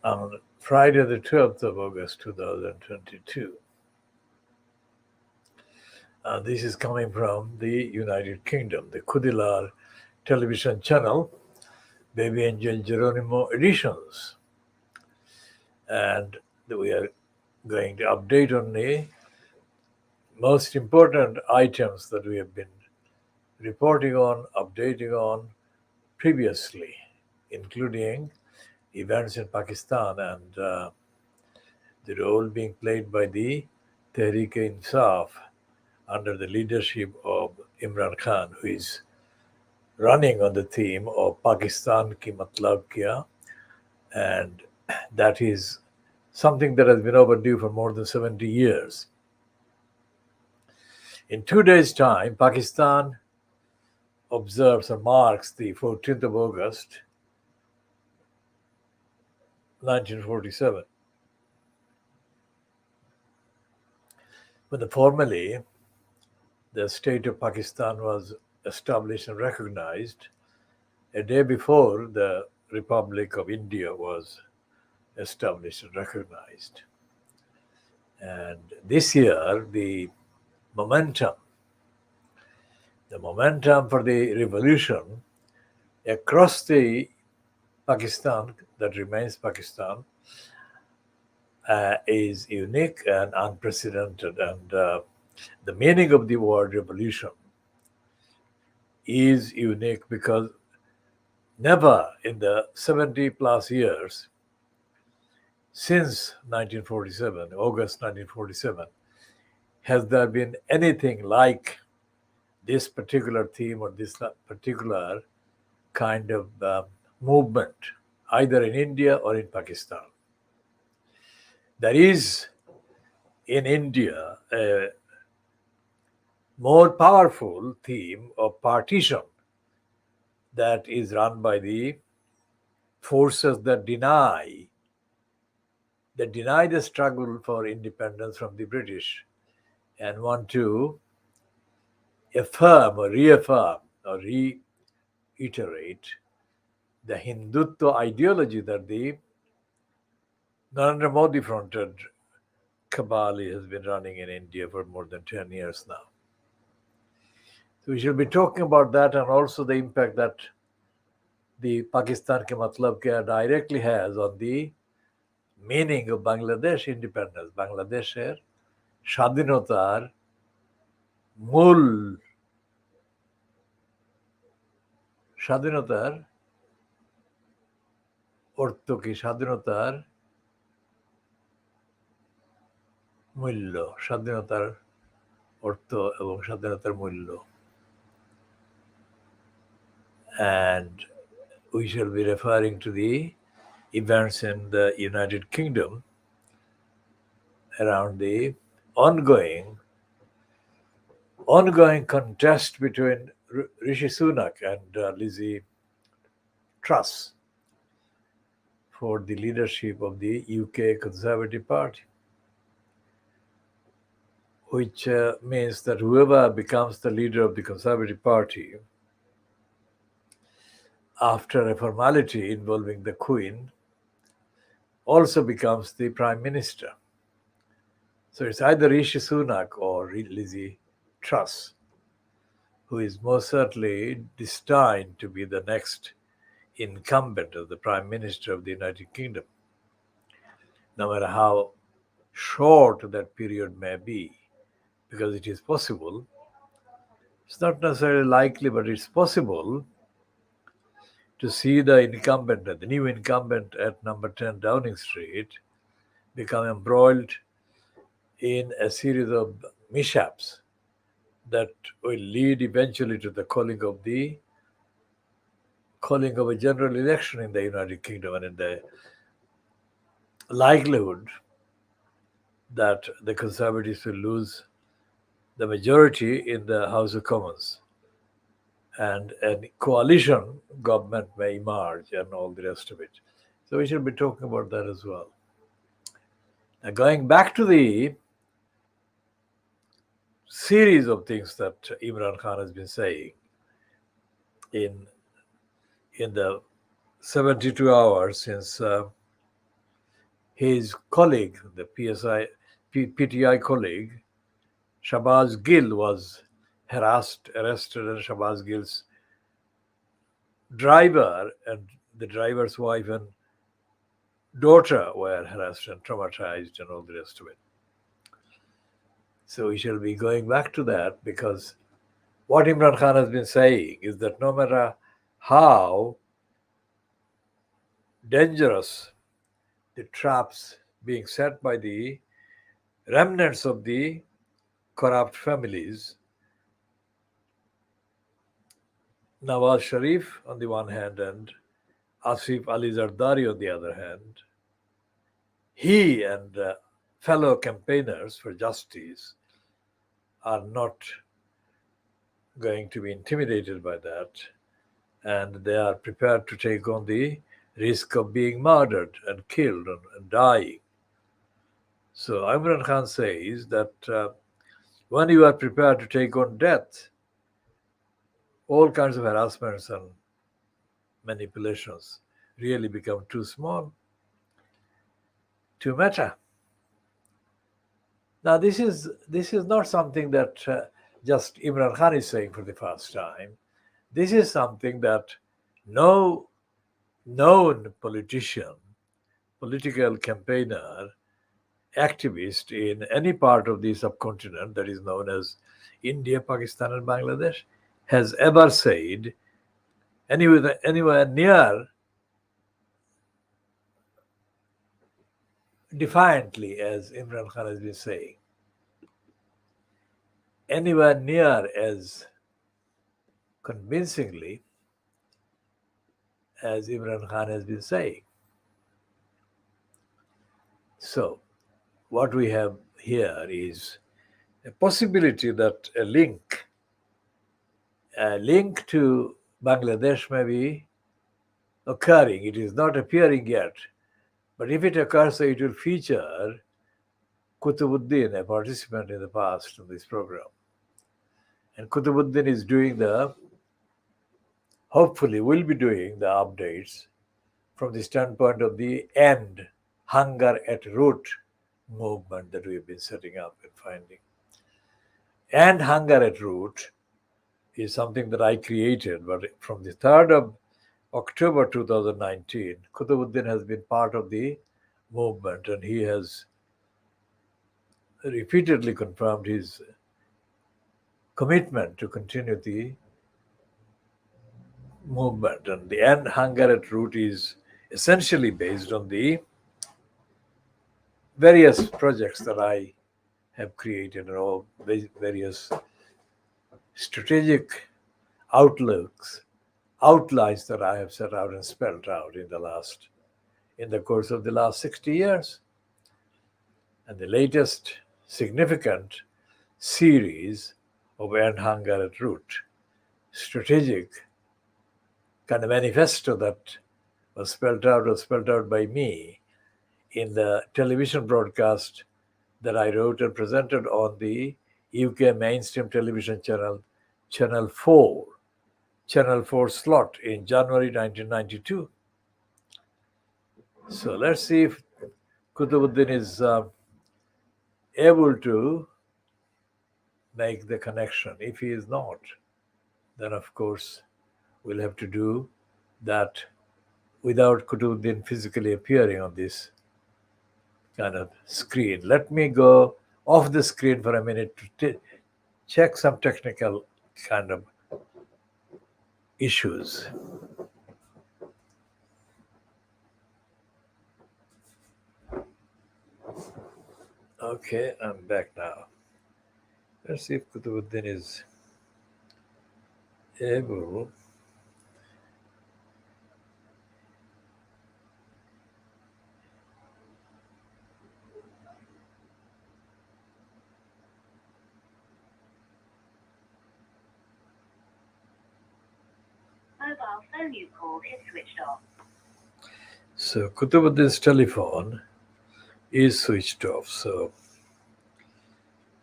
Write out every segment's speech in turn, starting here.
on Friday, the 12th of August 2022. This is coming from the United Kingdom, the KhoodeelaarTV television channel, Baby Angel Geronimo editions. And we are going to update on the most important items that we have been reporting on, updating on previously, including events in Pakistan and the role being played by the Tehreek-e-Insaf under the leadership of Imran Khan, who is running on the theme of Pakistan ki matlab kya, and that is something that has been overdue for more than 70 years. In 2 days' time, Pakistan observes or marks the 14th of August, 1947, when formally the state of Pakistan was established and recognized a day before the Republic of India was established and recognized. And this year, the momentum for the revolution across the Pakistan, that remains Pakistan, is unique and unprecedented. And the meaning of the word revolution is unique because never in the 70 plus years since 1947, August 1947, has there been anything like this particular theme or this particular kind of movement, either in India or in Pakistan. There is in India a more powerful theme of partition that is run by the forces that deny the struggle for independence from the British and want to affirm or reaffirm or reiterate the Hindutva ideology that the Narendra Modi fronted cabal has been running in India for more than 10 years now. So we shall be talking about that and also the impact that the Pakistan ke matlab kya directly has on the meaning of Bangladesh independence. Bangladesher স্বাধীনতার মূল অর্থ কি, স্বাধীনতার মূল্য, স্বাধীনতার অর্থ এবং স্বাধীনতার মূল্য. And we shall be referring to the events in the United Kingdom around the ongoing contest between Rishi Sunak and Lizzie Truss for the leadership of the UK Conservative Party, which means that whoever becomes the leader of the Conservative Party after a formality involving the Queen also becomes the Prime Minister. So it's either Rishi Sunak or Lizzie Truss, who is most certainly destined to be the next incumbent of the Prime Minister of the United Kingdom. No matter how short that period may be, because it is possible, it's not necessarily likely, but it's possible to see the new incumbent at number 10 Downing Street become embroiled in a series of mishaps that will lead eventually to the calling of a general election in the United Kingdom, and in the likelihood that the Conservatives will lose the majority in the House of Commons and a coalition government may emerge and all the rest of it. So we should be talking about that as well. Now, going back to the series of things that Imran Khan has been saying in the 72 hours since his colleague, the PTI colleague, Shabazz Gill, was arrested, and Shabazz Gill's driver and the driver's wife and daughter were harassed and traumatized and all the rest of it. So we shall be going back to that, because what Imran Khan has been saying is that no matter how dangerous the traps being set by the remnants of the corrupt families, Nawaz Sharif on the one hand and Asif Ali Zardari on the other hand, he and fellow campaigners for justice are not going to be intimidated by that, and they are prepared to take on the risk of being murdered and killed and dying. So Imran Khan says that when you are prepared to take on death, all kinds of harassments and manipulations really become too small to matter. Now, this is not something that just Imran Khan is saying for the first time. This is something that no known politician, political campaigner, activist in any part of the subcontinent that is known as India, Pakistan, and Bangladesh has ever said anywhere near defiantly as Imran Khan has been saying, anywhere near as convincingly as Imran Khan has been saying. So, what we have here is a possibility that a link to Bangladesh may be occurring. It is not appearing yet, but if it occurs, it will feature Kutubuddin, a participant in the past in this program. And Kutubuddin is hopefully will be doing the updates from the standpoint of the end hunger at root movement that we have been setting up and finding. And hunger at root is something that I created, but from the 3rd of October 2019, Kutubuddin has been part of the movement, and he has repeatedly confirmed his commitment to continue the movement. And the end hunger at root is essentially based on the various projects that I have created, and all various strategic outlines that I have set out and spelled out in the course of the last 60 years. And the latest significant series of End Hunger at Root, strategic kind of manifesto that was spelled out by me in the television broadcast that I wrote and presented on the UK mainstream television channel, Channel 4 slot in January 1992. So let's see if Kutubuddin is able to make the connection. If he is not, then of course we'll have to do that without Kutubuddin physically appearing on this kind of screen. Let me go off the screen for a minute to check some technical kind of issues. Okay, I'm back now. Let's see if Kutubuddin is able. Mobile phone you called is switched off. So Kutubuddin's telephone is switched off. So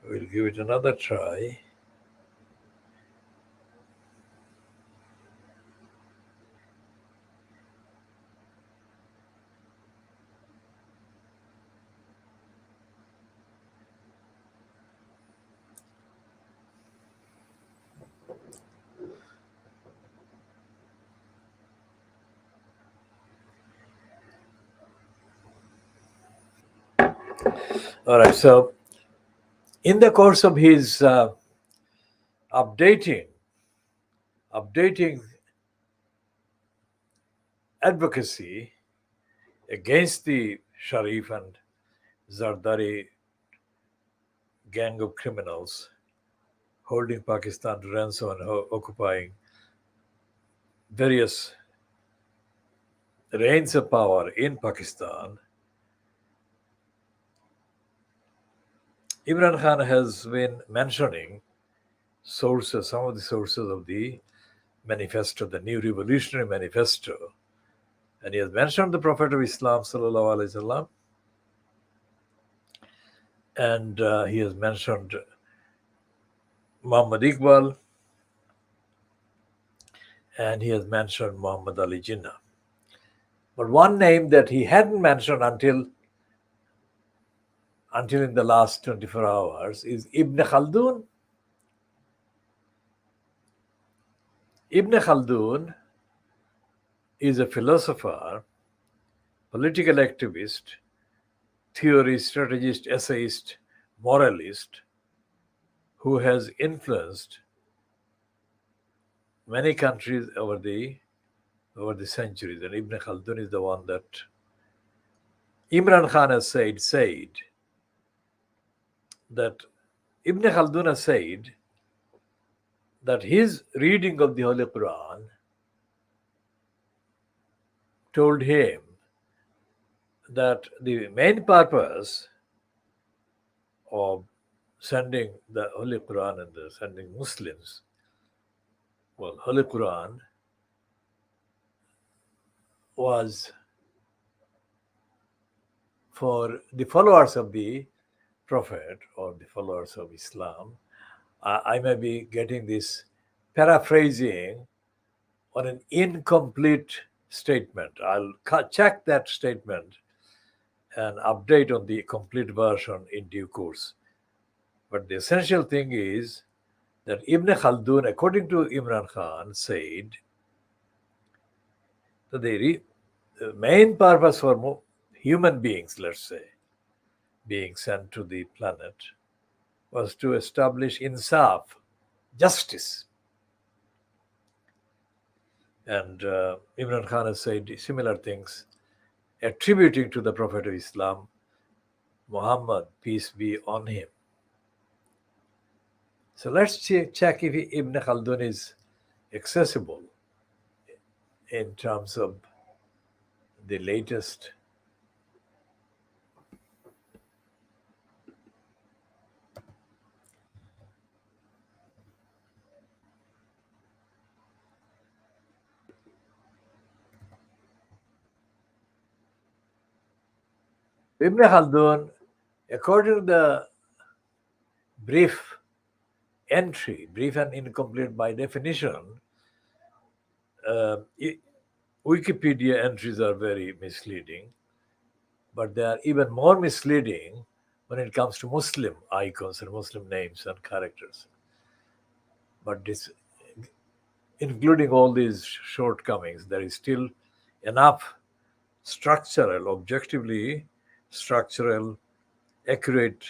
we'll give it another try. All right. So, in the course of his updating advocacy against the Sharif and Zardari gang of criminals holding Pakistan to ransom and occupying various reigns of power in Pakistan, Imran Khan has been mentioning sources, some of the sources of the manifesto, the New Revolutionary Manifesto, and he has mentioned the Prophet of Islam, sallallahu alaihi wasallam, and he has mentioned Muhammad Iqbal, and he has mentioned Muhammad Ali Jinnah. But one name that he hadn't mentioned until in the last 24 hours is Ibn Khaldun. Ibn Khaldun is a philosopher, political activist, theorist, strategist, essayist, moralist who has influenced many countries over the centuries. And Ibn Khaldun is the one that Imran Khan has said that Ibn Khaldun has said that his reading of the Holy Quran told him that the main purpose of sending the Holy Quran and sending Muslims, well, Holy Quran was for the followers of the Prophet or the followers of Islam. I may be getting this paraphrasing on an incomplete statement. I'll check that statement and update on the complete version in due course. But the essential thing is that Ibn Khaldun, according to Imran Khan, said that the main purpose for human beings, let's say, being sent to the planet, was to establish insaf, justice. And Imran Khan has said similar things, attributing to the Prophet of Islam, Muhammad, peace be on him. So let's check if Ibn Khaldun is accessible in terms of the latest. Ibn Khaldun, according to the brief entry, brief and incomplete by definition, Wikipedia entries are very misleading, but they are even more misleading when it comes to Muslim icons and Muslim names and characters. But this, including all these shortcomings, there is still enough structural, objectively structural, accurate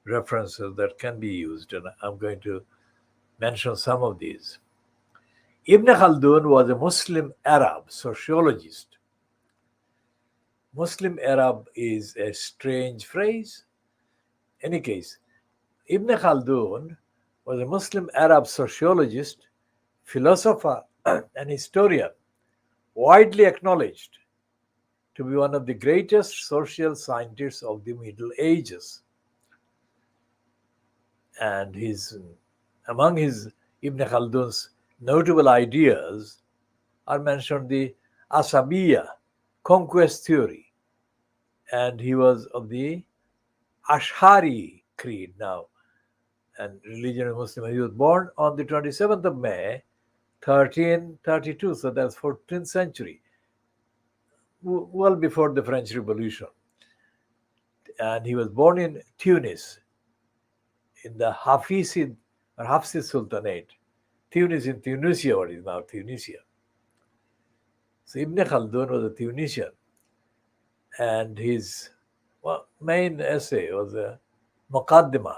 references that can be used, and I'm going to mention some of these. Ibn Khaldun was a Muslim Arab sociologist. Muslim Arab is a strange phrase. In any case, Ibn Khaldun was a Muslim Arab sociologist, philosopher, and historian, widely acknowledged to be one of the greatest social scientists of the Middle Ages. And among his Ibn Khaldun's notable ideas are mentioned the Asabiya, conquest theory, and he was of the Ash'ari creed now, and religion of Muslim. He was born on the 27th of May, 1332, so that's 14th century, well before the French Revolution. And he was born in Tunis, in the Hafsid Sultanate. Tunis in Tunisia, what is now Tunisia. So Ibn Khaldun was a Tunisian, and his main essay was a Muqaddimah,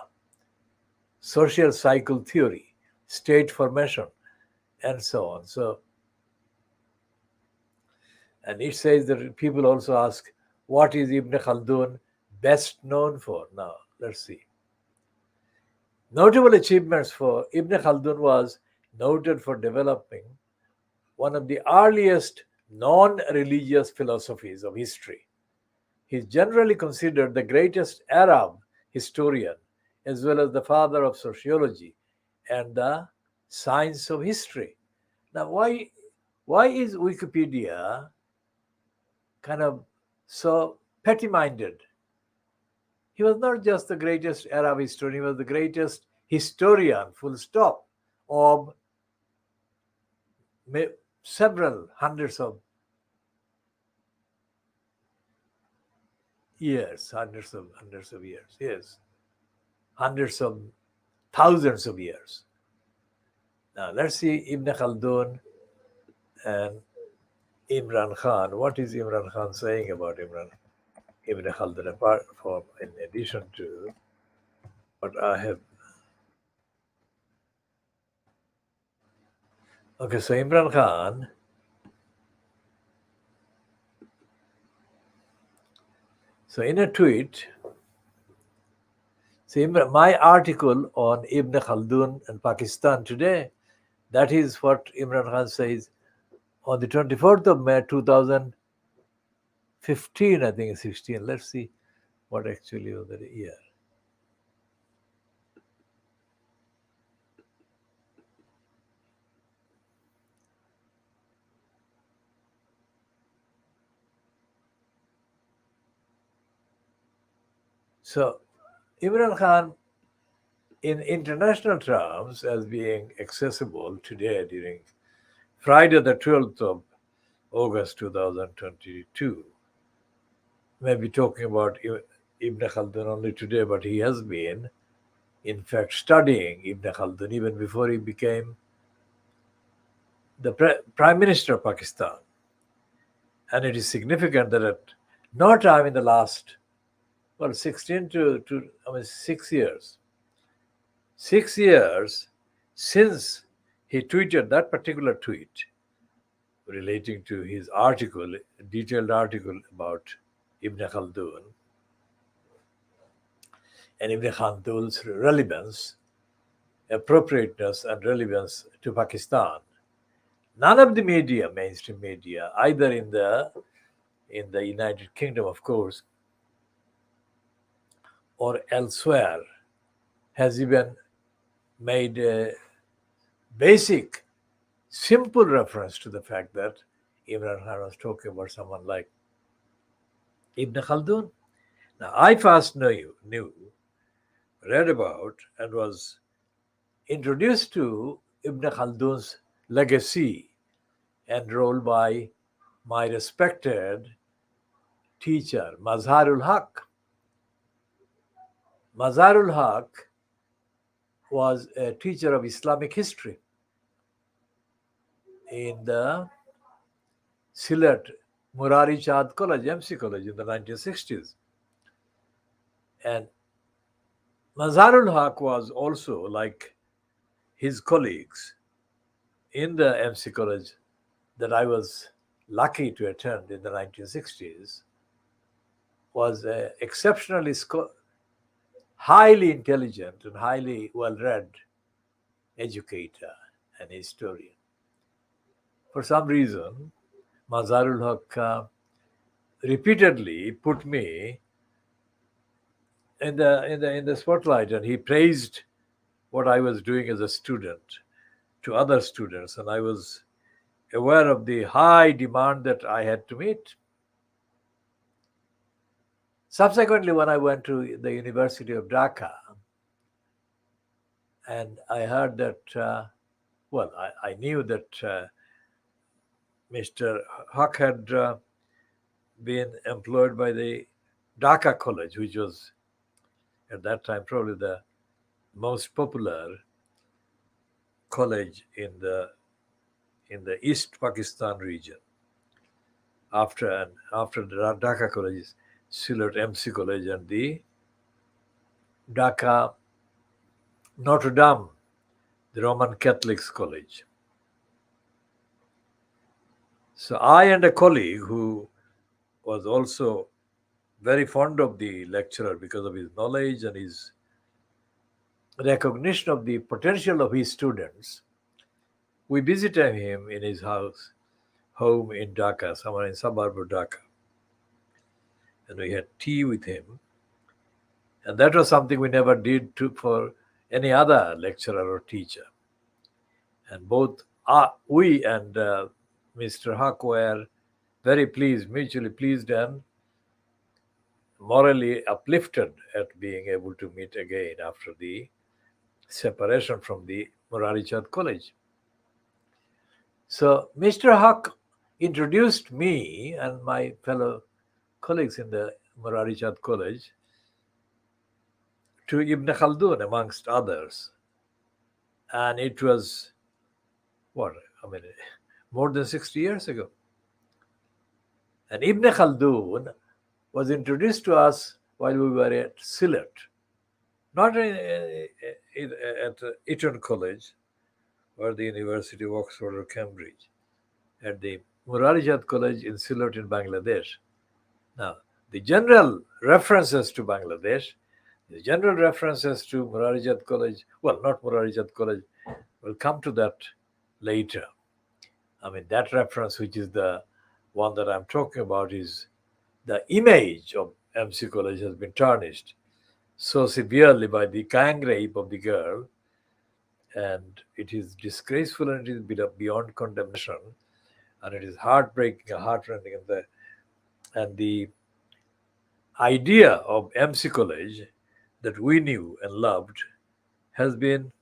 social cycle theory, state formation, and so on. So, and it says that people also ask, what is Ibn Khaldun best known for? Now, let's see. Notable achievements for Ibn Khaldun was noted for developing one of the earliest non-religious philosophies of history. He is generally considered the greatest Arab historian, as well as the father of sociology and the science of history. Now, why is Wikipedia kind of so petty-minded? He was not just the greatest Arab historian, he was the greatest historian, full stop, of several hundreds of years, hundreds of years, yes, hundreds of thousands of years. Now let's see Ibn Khaldun and Imran Khan. What is Imran Khan saying about Ibn Khaldun, apart from, in addition to what I have? Okay, so Imran Khan, so in a tweet, see, my article on Ibn Khaldun and Pakistan today, that is what Imran Khan says on the 24th of May 2015, I think 16. Let's see what actually was the year. So Imran Khan, in international terms, as being accessible today during Friday the 12th of August 2022, may be talking about Ibn Khaldun only today, but he has been, in fact, studying Ibn Khaldun even before he became the Prime Minister of Pakistan. And it is significant that at no time in the last, 16 to 6 years, 6 years since he tweeted that particular tweet relating to his article, a detailed article about Ibn Khaldun and Ibn Khaldun's relevance, appropriateness, and relevance to Pakistan. None of the media, mainstream media, either in the United Kingdom, of course, or elsewhere, has even made a basic, simple reference to the fact that Imran Khan was talking about someone like Ibn Khaldun. Now, I first knew, read about, and was introduced to Ibn Khaldun's legacy and role by my respected teacher, Mazharul Haque. Mazharul Haque was a teacher of Islamic history in the Sylhet Murari Chand College, MC College, in the 1960s. And Mazharul Haque was also, like his colleagues in the MC College that I was lucky to attend in the 1960s, was an exceptionally highly intelligent and highly well-read educator and historian. For some reason, Mazharul Haque repeatedly put me in the spotlight, and he praised what I was doing as a student to other students, and I was aware of the high demand that I had to meet. Subsequently, when I went to the University of Dhaka, and I heard that, I knew that Mr. Haque had been employed by the Dhaka College, which was at that time probably the most popular college in the East Pakistan region. After the Dhaka colleges, Sylhet MC College and the Dhaka Notre Dame, the Roman Catholics College. So I and a colleague who was also very fond of the lecturer because of his knowledge and his recognition of the potential of his students, we visited him in his home in Dhaka, somewhere in suburb of Dhaka. And we had tea with him. And that was something we never did for any other lecturer or teacher. And both we and Mr. Haque were very pleased, mutually pleased and morally uplifted at being able to meet again after the separation from the Murari Chand College. So Mr. Haque introduced me and my fellow colleagues in the Murari Chand College to Ibn Khaldun, amongst others. And it was, more than 60 years ago. And Ibn Khaldun was introduced to us while we were at Sylhet, not at Eton College or the University of Oxford or Cambridge, at the Murari Chand College in Sylhet in Bangladesh. Now, the general references to Bangladesh, the general references to Murari Chand College, well, not Murari Chand College, we'll come to that later. That reference, which is the one that I'm talking about, is the image of MC College has been tarnished so severely by the gang rape of the girl, and it is disgraceful and it is beyond condemnation, and it is heartbreaking and heartrending. And the idea of MC College that we knew and loved has been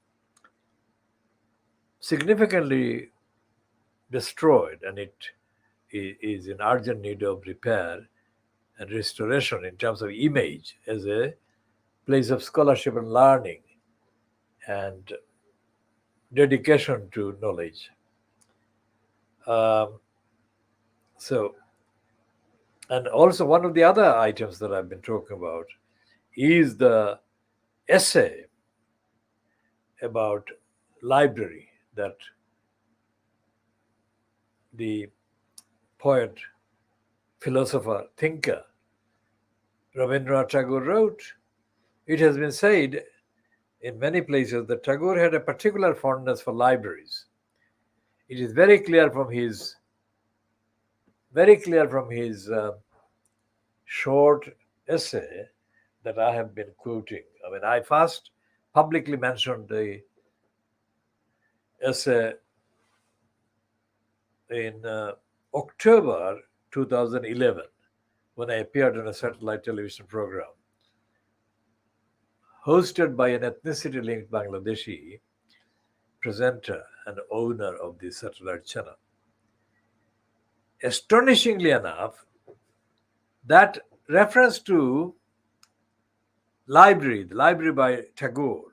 significantly destroyed, and it is in urgent need of repair and restoration in terms of image as a place of scholarship and learning and dedication to knowledge. And also one of the other items that I've been talking about is the essay about library that the poet, philosopher, thinker Rabindranath Tagore wrote. It has been said in many places that Tagore had a particular fondness for libraries. It is very clear from his short essay that I have been quoting. I first publicly mentioned the essay in October 2011 when I appeared on a satellite television program hosted by an ethnicity-linked Bangladeshi presenter and owner of the satellite channel. Astonishingly enough, that reference to the library by Tagore,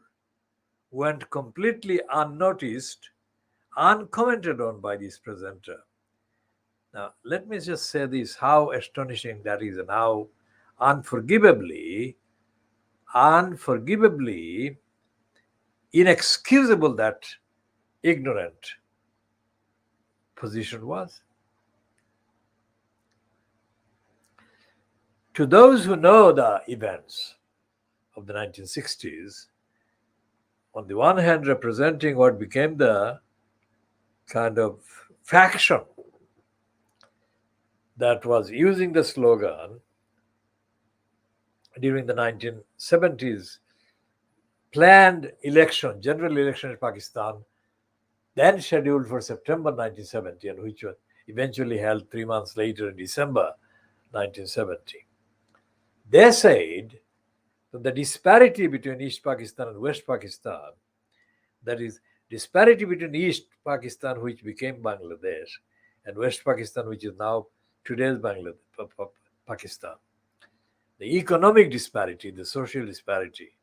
went completely unnoticed, uncommented on by this presenter. Now, let me just say this, how astonishing that is and how unforgivably inexcusable that ignorant position was. To those who know the events of the 1960s, on the one hand representing what became the kind of faction that was using the slogan during the 1970s planned election, general election in Pakistan, then scheduled for September 1970, and which was eventually held 3 months later in December 1970. They said that the disparity between East Pakistan and West Pakistan, that is, disparity between East Pakistan, which became Bangladesh, and West Pakistan, which is now today's Pakistan, the economic disparity, the social disparity,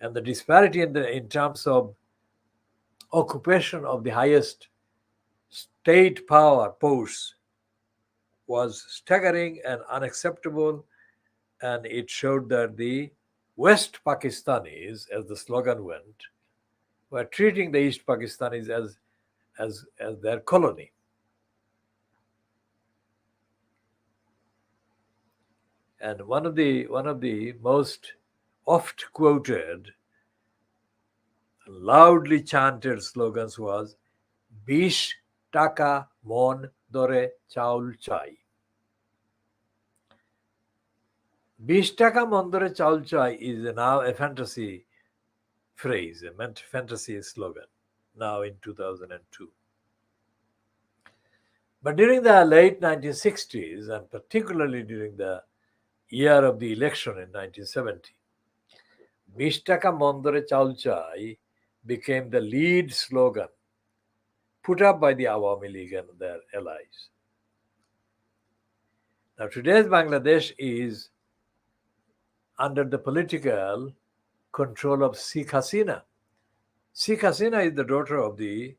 and the disparity in terms of occupation of the highest state power posts was staggering and unacceptable and it showed that the West Pakistanis, as the slogan went, were treating the East Pakistanis as their colony. And one of the most oft quoted, loudly chanted slogans was Bish Taka Mon Dore Chaul Chai. Bish Taka Mon Dore Chaul Chai is now a fantasy phrase, a fantasy slogan, now in 2002. But during the late 1960s, and particularly during the year of the election in 1970, Mishtaka Mondore Chaulchai became the lead slogan put up by the Awami League and their allies. Now, today's Bangladesh is under the political control of Sheikh Hasina. Sheikh Hasina is the daughter of the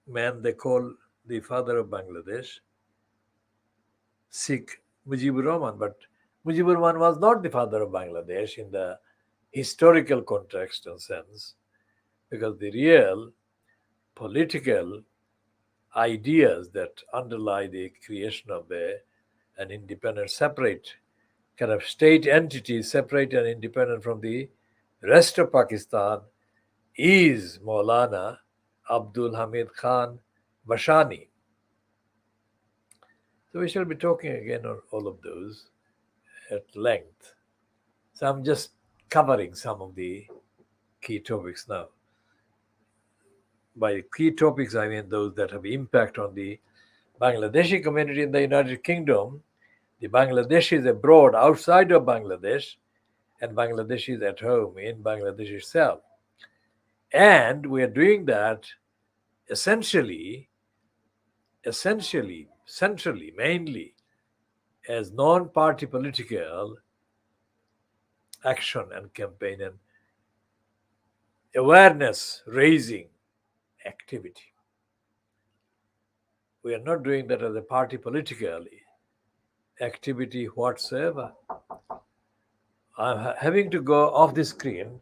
man they call the father of Bangladesh, Sheikh Mujibur Rahman. But Mujibur Rahman was not the father of Bangladesh in the historical context and sense, because the real political ideas that underlie the creation of an independent, separate kind of state entity, separate and independent from the rest of Pakistan, is Maulana Abdul Hamid Khan Bashani. So we shall be talking again on all of those at length. So I'm just covering some of the key topics now. By key topics, I mean those that have impact on the Bangladeshi community in the United Kingdom, the Bangladeshis abroad, outside of Bangladesh, and Bangladeshis at home in Bangladesh itself. And we are doing that essentially, centrally, mainly as non-party political action and campaign and awareness raising activity. We are not doing that as a party political activity whatsoever. I'm having to go off the screen.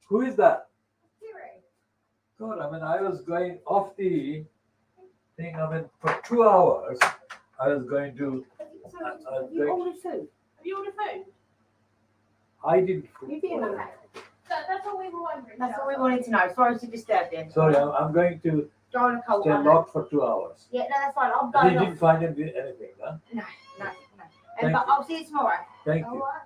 Who is that? God, I mean, I was going off the thing. I mean, for 2 hours, I was going to. You ordered food. Have you ordered food? I did. You did on that. That's all we were wondering. That's all we wanted to know. Sorry to disturb you. Sorry, I'm going to Go on a cold stay one. locked for 2 hours. Yeah, no, that's fine. I'll go. And you didn't find anything, huh? No. Thank But you. I'll see you tomorrow. Thank All you. right.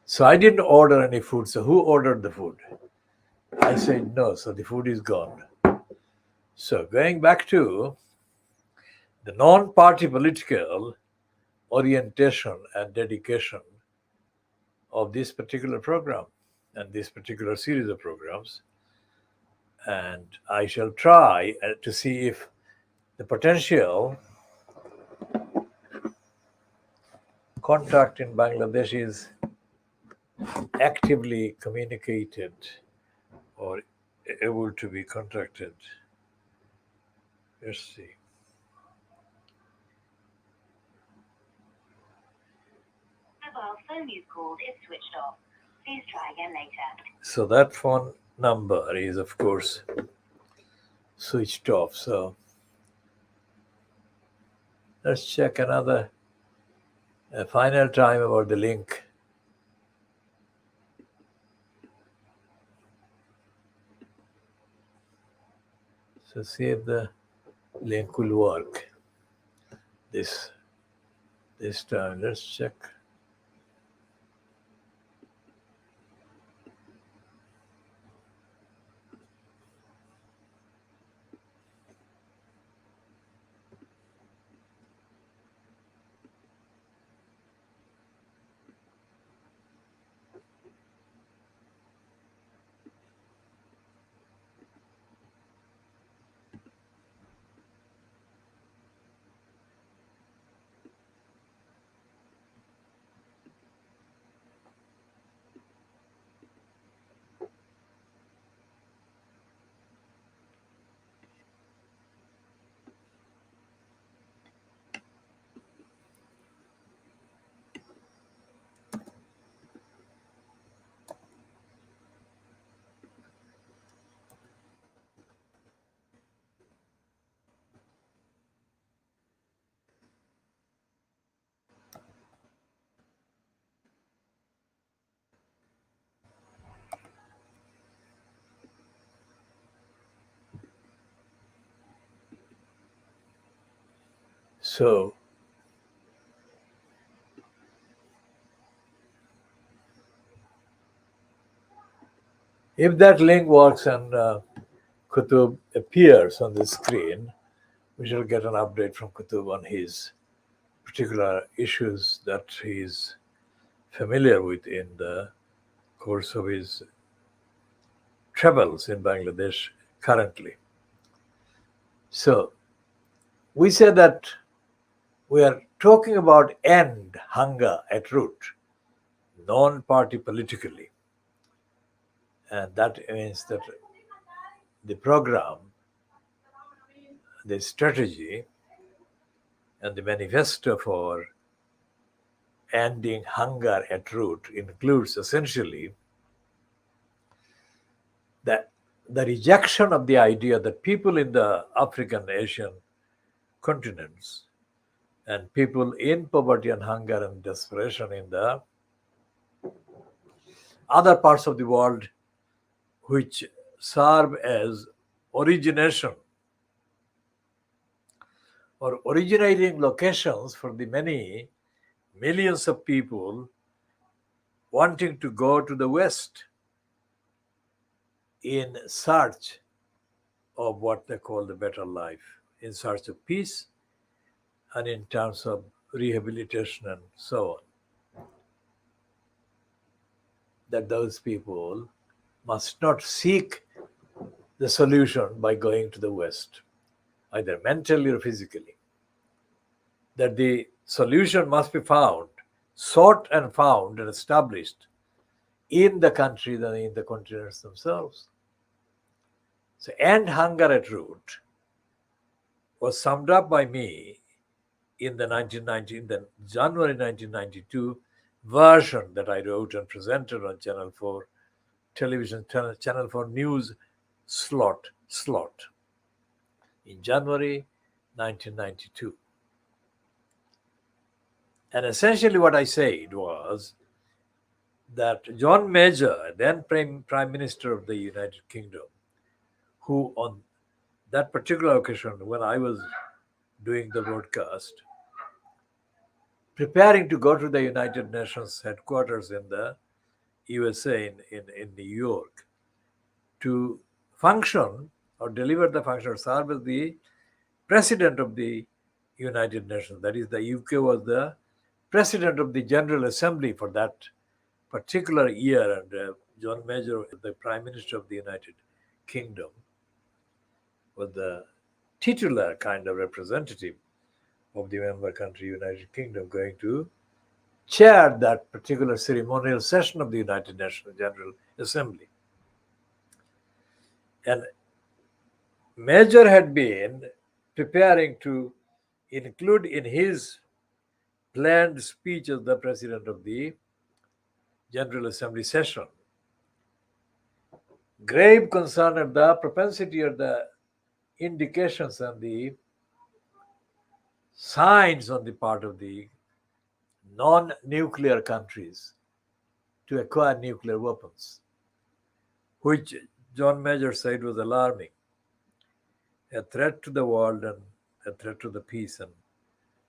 So I didn't order any food. So who ordered the food? I said no. So the food is gone. So going back to the non-party political orientation and dedication of this particular program and this particular series of programs, and I shall try to see if the potential contact in Bangladesh is actively communicated or able to be contacted. Let's see. Mobile phone you've called is switched off. Please try again later. So that phone number is, of course, switched off. So let's check a final time about the link. So see if the link will work this time. Let's check. So if that link works and Kutub appears on the screen, we shall get an update from Kutub on his particular issues that he is familiar with in the course of his travels in Bangladesh currently. So we say that we are talking about end hunger at root, non-party politically. And that means that the program, the strategy, and the manifesto for ending hunger at root includes essentially that the rejection of the idea that people in the African, Asian continents and people in poverty and hunger and desperation in the other parts of the world which serve as origination or originating locations for the many millions of people wanting to go to the West in search of what they call the better life, in search of peace and in terms of rehabilitation and so on. That those people must not seek the solution by going to the West, either mentally or physically. That the solution must be found, sought and found and established in the countries and in the continents themselves. So, end hunger at root was summed up by me in the January 1992 version that I wrote and presented on Channel 4 television, Channel 4 news slot in January 1992. And essentially what I said was that John Major, then Prime Minister of the United Kingdom, who on that particular occasion when I was doing the broadcast, preparing to go to the United Nations headquarters in the USA in New York to function or deliver the function or serve as the president of the United Nations. That is, the UK was the president of the General Assembly for that particular year, and John Major, the Prime Minister of the United Kingdom, was the titular kind of representative of the member country United Kingdom going to chair that particular ceremonial session of the United Nations General Assembly. And Major had been preparing to include in his planned speech as the president of the General Assembly session grave concern at the propensity or the indications and the signs on the part of the non-nuclear countries to acquire nuclear weapons, which John Major said was alarming, a threat to the world and a threat to the peace and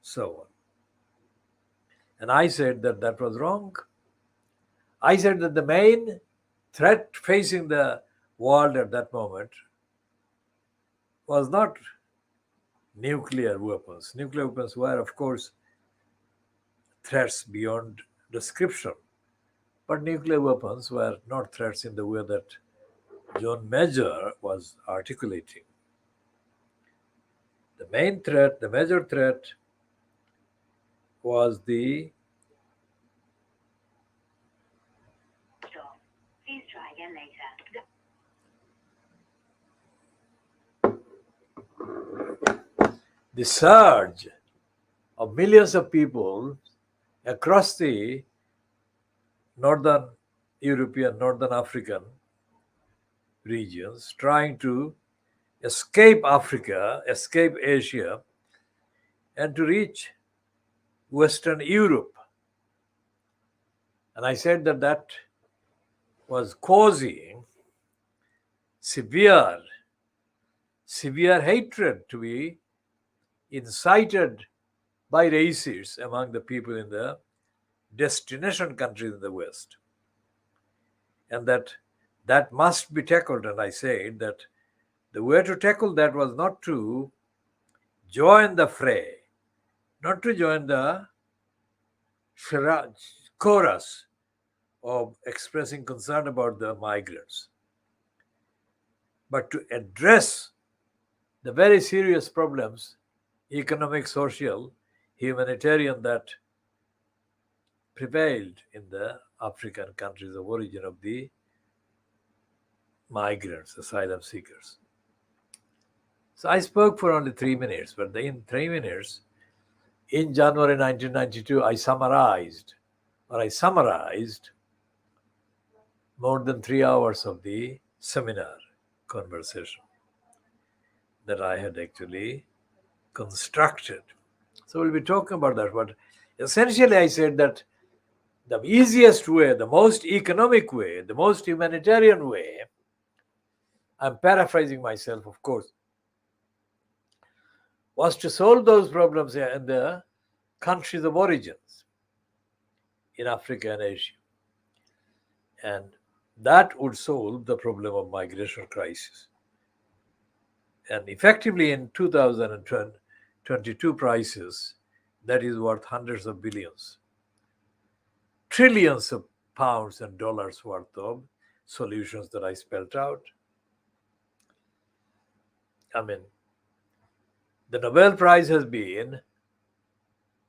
so on. And I said that that was wrong. I said that the main threat facing the world at that moment was not nuclear weapons. Nuclear weapons were, of course, threats beyond description. But nuclear weapons were not threats in the way that John Major was articulating. The main threat, the major threat, was the Stop. Please try again later. surge of millions of people across the northern European, northern African regions trying to escape Africa, escape Asia, and to reach Western Europe. And I said that that was causing severe hatred to be incited by racists among the people in the destination countries in the West. And that must be tackled. And I said that the way to tackle that was not to join the fray, not to join the chorus of expressing concern about the migrants, but to address the very serious problems, economic, social, humanitarian, that prevailed in the African countries of origin of the migrants, asylum seekers. So I spoke for only 3 minutes, but in 3 minutes, in January 1992, I summarized more than 3 hours of the seminar conversation that I had actually constructed. So we'll be talking about that. But essentially, I said that the easiest way, the most economic way, the most humanitarian way, I'm paraphrasing myself, of course, was to solve those problems in the countries of origins in Africa and Asia. And that would solve the problem of migration crisis. And effectively in 2022 prices, that is worth hundreds of billions, trillions of pounds and dollars worth of solutions that I spelled out. I mean, the Nobel Prize has been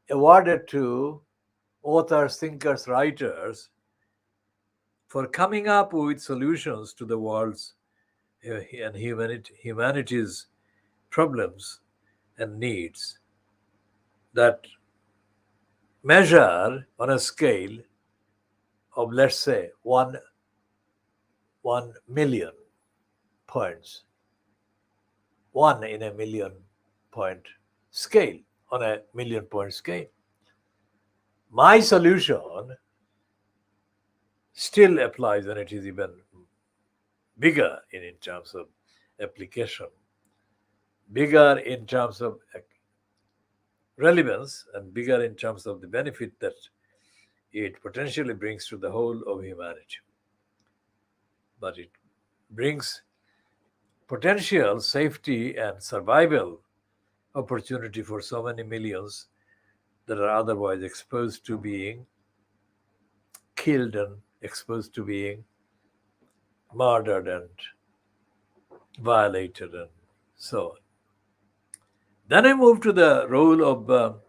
awarded to authors, thinkers, writers for coming up with solutions to the world's and humanity's problems and needs that measure on a scale of, let's say, 1 million points, 1 in a million point scale, on a million point scale. My solution still applies, and it is even bigger in terms of application, bigger in terms of relevance, and bigger in terms of the benefit that it potentially brings to the whole of humanity. But it brings potential safety and survival opportunity for so many millions that are otherwise exposed to being killed and exposed to being murdered and violated and so on. Then I moved to the role of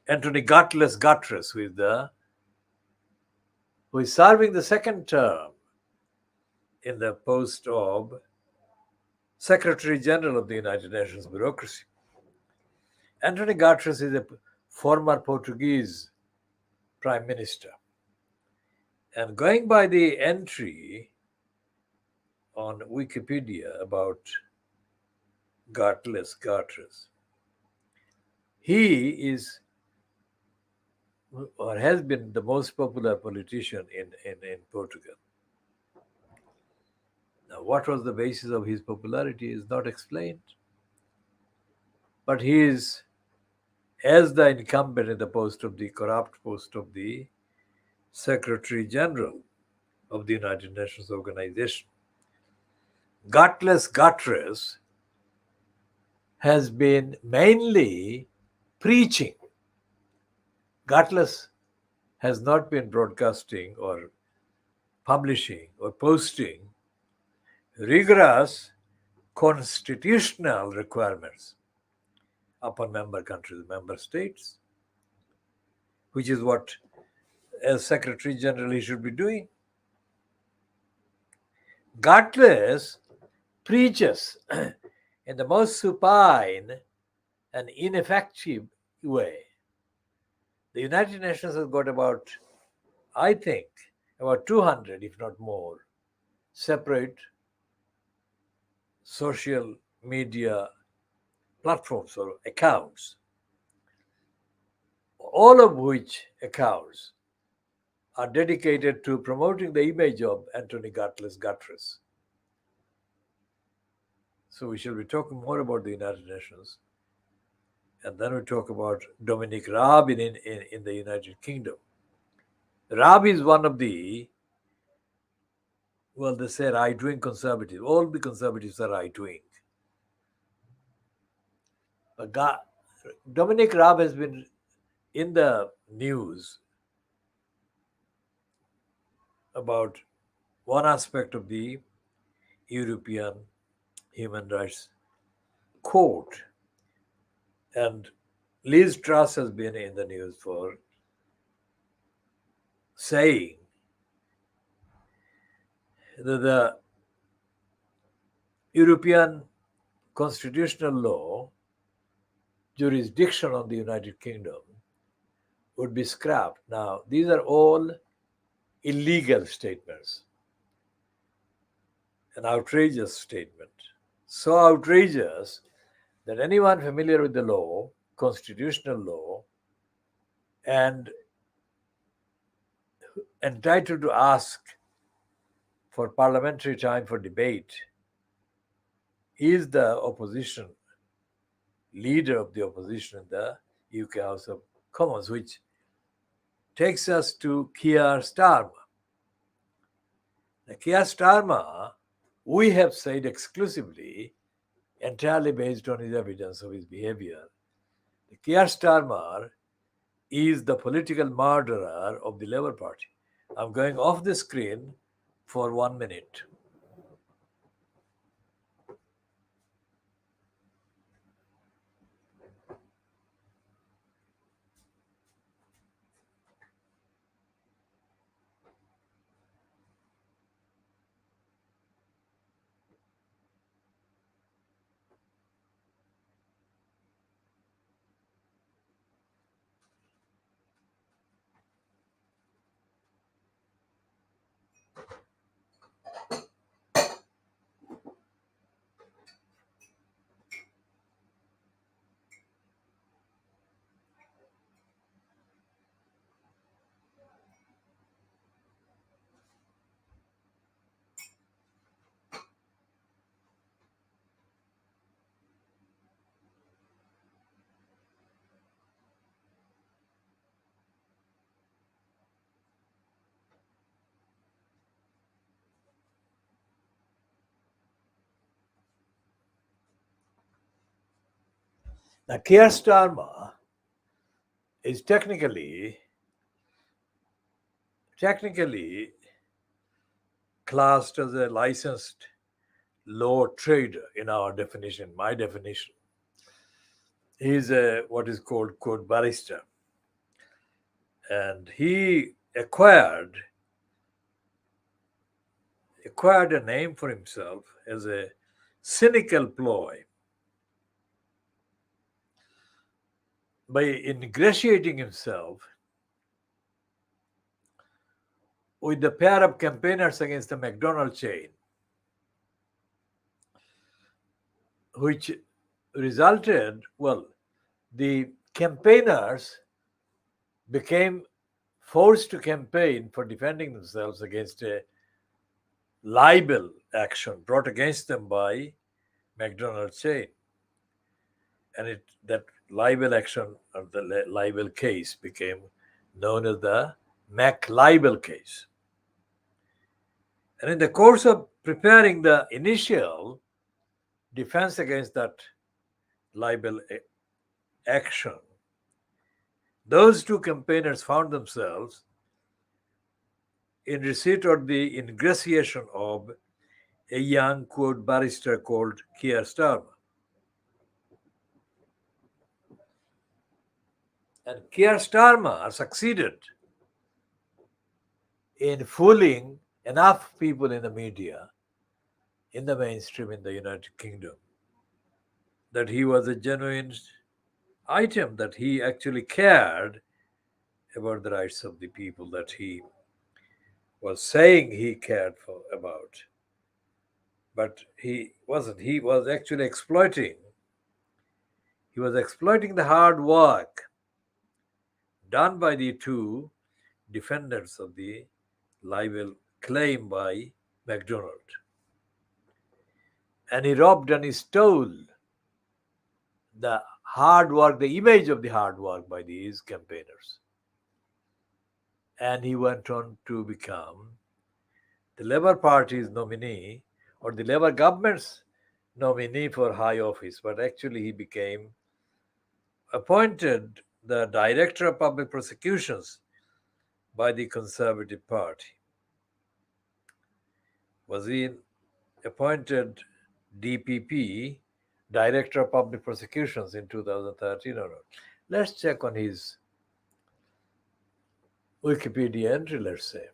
Anthony Guterres, who is serving the second term in the post of Secretary General of the United Nations bureaucracy. Anthony Guterres is a former Portuguese Prime Minister. And going by the entry on Wikipedia about Guterres, he is or has been the most popular politician in Portugal. Now, what was the basis of his popularity is not explained. But he is, as the incumbent in the corrupt post of the Secretary General of the United Nations Organization, Guterres has been mainly preaching. Guterres has not been broadcasting or publishing or posting rigorous constitutional requirements upon member countries, member states, which is what, as Secretary General, he should be doing. Guterres preaches in the most supine and ineffective way. The United Nations has got about 200, if not more, separate social media platforms or accounts, all of which accounts are dedicated to promoting the image of Anthony Guterres. So we shall be talking more about the United Nations And then we talk about Dominic Raab in the United Kingdom. Raab is one of the, well, they say right-wing conservatives. All the conservatives are right-wing. But Dominic Raab has been in the news about one aspect of the European Human Rights Court. And Liz Truss has been in the news for saying that the European constitutional law jurisdiction on the United Kingdom would be scrapped. Now, these are all illegal statements, an outrageous statement. So outrageous that anyone familiar with the law, constitutional law, and entitled to ask for parliamentary time for debate is the opposition, leader of the opposition in the UK House of Commons, which takes us to Keir Starmer. Now, Keir Starmer, we have said exclusively, entirely based on his evidence of his behavior, Keir Starmer is the political murderer of the Labour Party. I'm going off the screen for 1 minute. Now, Keir Starmer is technically classed as a licensed law trader in our definition, my definition. He's a what is called court barrister. And he acquired a name for himself as a cynical ploy by ingratiating himself with the pair of campaigners against the McDonald's chain, which resulted, well, the campaigners became forced to campaign for defending themselves against a libel action brought against them by McDonald's chain. And that libel action, or the libel case, became known as the Mac libel case. And in the course of preparing the initial defense against that libel action, those two campaigners found themselves in receipt of the ingratiation of a young court barrister called Keir Starmer. And Keir Starmer succeeded in fooling enough people in the media, in the mainstream in the United Kingdom, that he was a genuine item, that he actually cared about the rights of the people that he was saying he cared about. But he wasn't. He was actually exploiting. He was exploiting the hard work done by the two defendants of the libel claim by McDonald. And he robbed and he stole the hard work, the image of the hard work by these campaigners. And he went on to become the Labour Party's nominee or the Labour government's nominee for high office, but actually he became appointed the Director of Public Prosecutions by the Conservative Party. Was he appointed DPP, Director of Public Prosecutions, in 2013 or not? Let's check on his Wikipedia entry, let's say.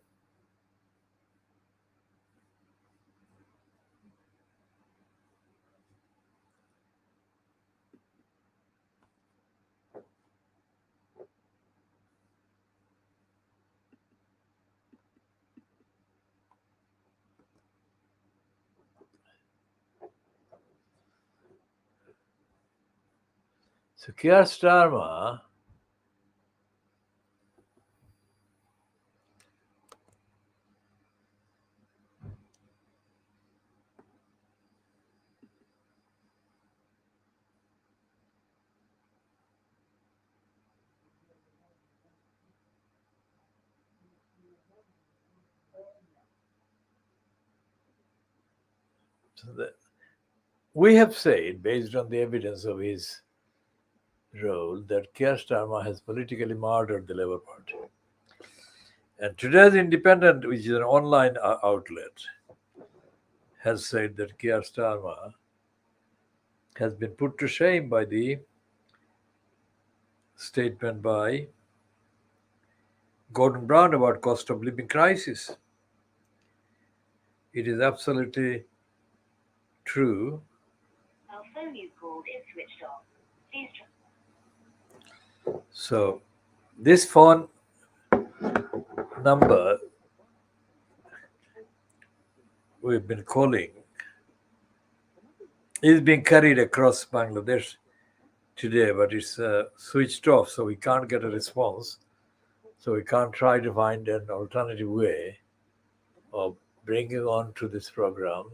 So Keir Starmer we have said, based on the evidence of his role, that Keir Starmer has politically murdered the Labour Party. And today's Independent, which is an online outlet, has said that Keir Starmer has been put to shame by the statement by Gordon Brown about cost of living crisis. It is absolutely true. Our phone you've called is switched off. Please try. So this phone number we've been calling is being carried across Bangladesh today, but it's switched off, so we can't get a response. So we can't try to find an alternative way of bringing on to this program